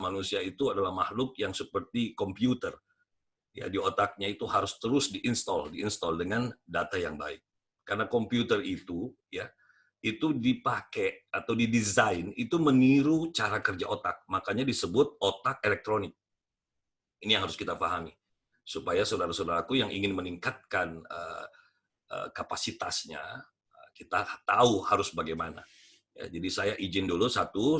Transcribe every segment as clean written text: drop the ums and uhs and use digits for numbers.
manusia itu adalah makhluk yang seperti komputer. Ya, di otaknya itu harus terus diinstal dengan data yang baik. Karena komputer itu ya, itu dipakai atau didesain itu meniru cara kerja otak. Makanya disebut otak elektronik. Ini yang harus kita pahami. Supaya saudara-saudaraku yang ingin meningkatkan kapasitasnya, kita tahu harus bagaimana. Ya, jadi saya izin dulu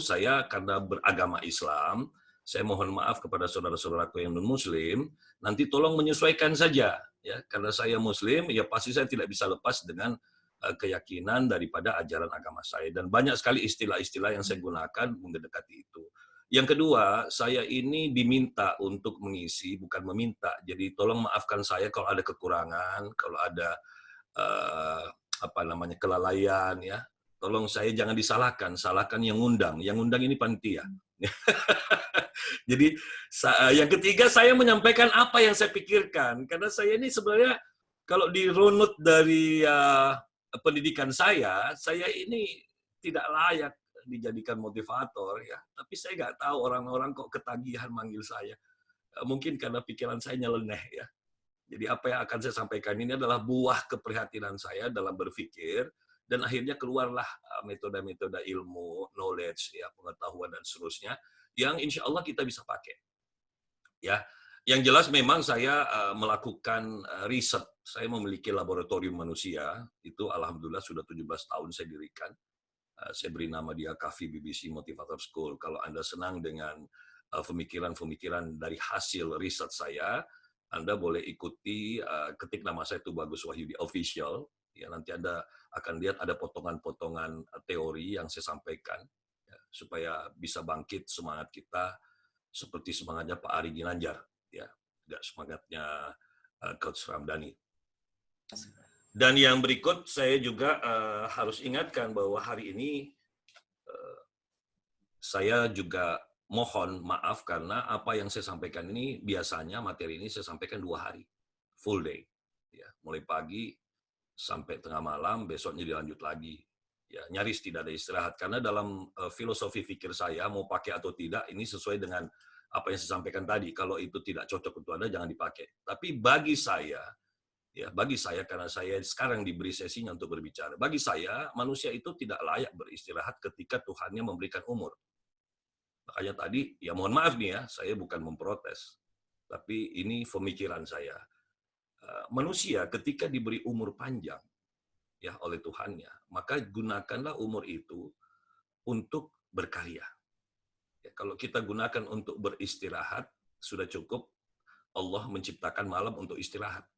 saya karena beragama Islam, saya mohon maaf kepada saudara-saudaraku yang non-Muslim, nanti tolong menyesuaikan saja. Ya, karena saya Muslim, ya pasti saya tidak bisa lepas dengan keyakinan daripada ajaran agama saya. Dan banyak sekali istilah-istilah yang saya gunakan mendekati itu. Yang kedua, saya ini diminta untuk mengisi, bukan meminta. Jadi tolong maafkan saya kalau ada kekurangan, kalau ada kelalaian ya. Tolong saya jangan disalahkan, salahkan yang ngundang. Yang ngundang ini panitia. Jadi yang ketiga saya menyampaikan apa yang saya pikirkan karena saya ini sebenarnya kalau dirunut dari pendidikan saya ini tidak layak dijadikan motivator ya. Tapi saya nggak tahu orang-orang kok ketagihan manggil saya. Mungkin karena pikiran saya nyeleneh ya. Jadi apa yang akan saya sampaikan ini adalah buah keprihatinan saya dalam berpikir dan akhirnya keluarlah metode-metode ilmu, knowledge, ya pengetahuan dan seterusnya yang insya Allah kita bisa pakai. Ya, yang jelas memang saya melakukan riset. Saya memiliki laboratorium manusia itu alhamdulillah sudah 17 tahun saya dirikan. Saya beri nama dia Cafe BBC Motivator School. Kalau Anda senang dengan pemikiran-pemikiran dari hasil riset saya, Anda boleh ikuti, ketik nama saya Tubagus Wahyudi Official. Ya, nanti Anda akan lihat ada potongan-potongan teori yang saya sampaikan, ya, supaya bisa bangkit semangat kita seperti semangatnya Pak Ari Ginanjar, ya, tidak semangatnya Coach Ramdhani. Dan yang berikut saya juga harus ingatkan bahwa hari ini saya juga mohon maaf karena apa yang saya sampaikan ini biasanya materi ini saya sampaikan 2 hari, full day, ya, mulai pagi sampai tengah malam, besoknya dilanjut lagi, ya, nyaris tidak ada istirahat karena dalam filosofi pikir saya mau pakai atau tidak ini sesuai dengan apa yang saya sampaikan tadi. Kalau itu tidak cocok untuk Anda jangan dipakai. Tapi bagi saya karena saya sekarang diberi sesinya untuk berbicara, bagi saya manusia itu tidak layak beristirahat ketika Tuhannya memberikan umur. Makanya tadi, ya mohon maaf nih ya, saya bukan memprotes. Tapi ini pemikiran saya. Manusia ketika diberi umur panjang ya oleh Tuhannya, maka gunakanlah umur itu untuk berkarya. Ya, kalau kita gunakan untuk beristirahat, sudah cukup Allah menciptakan malam untuk istirahat.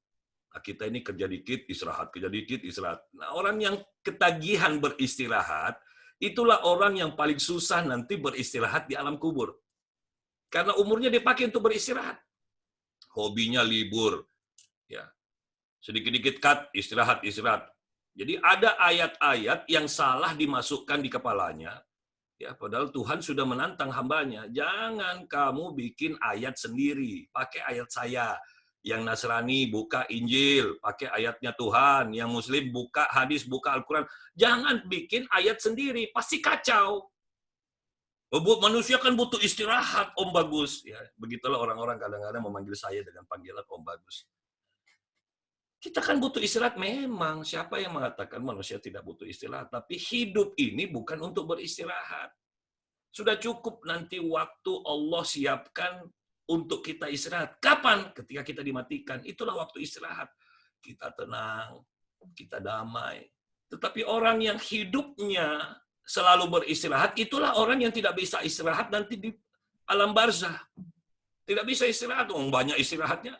Nah, kita ini kerja dikit, istirahat, kerja dikit, istirahat. Nah, orang yang ketagihan beristirahat, itulah orang yang paling susah nanti beristirahat di alam kubur. Karena umurnya dipakai untuk beristirahat. Hobinya libur. Ya. Sedikit-dikit cut, istirahat. Jadi ada ayat-ayat yang salah dimasukkan di kepalanya. Ya, padahal Tuhan sudah menantang hambanya. Jangan kamu bikin ayat sendiri. Pakai ayat saya. Yang Nasrani buka Injil, pakai ayatnya Tuhan. Yang Muslim buka hadis, buka Al-Quran. Jangan bikin ayat sendiri, pasti kacau. Manusia kan butuh istirahat, Om Bagus. Ya, begitulah orang-orang kadang-kadang memanggil saya dengan panggilan Om Bagus. Kita kan butuh istirahat, memang. Siapa yang mengatakan manusia tidak butuh istirahat? Tapi hidup ini bukan untuk beristirahat. Sudah cukup nanti waktu Allah siapkan untuk kita istirahat. Kapan? Ketika kita dimatikan. Itulah waktu istirahat. Kita tenang, kita damai. Tetapi orang yang hidupnya selalu beristirahat, itulah orang yang tidak bisa istirahat nanti di alam barzah. Tidak bisa istirahat, banyak istirahatnya.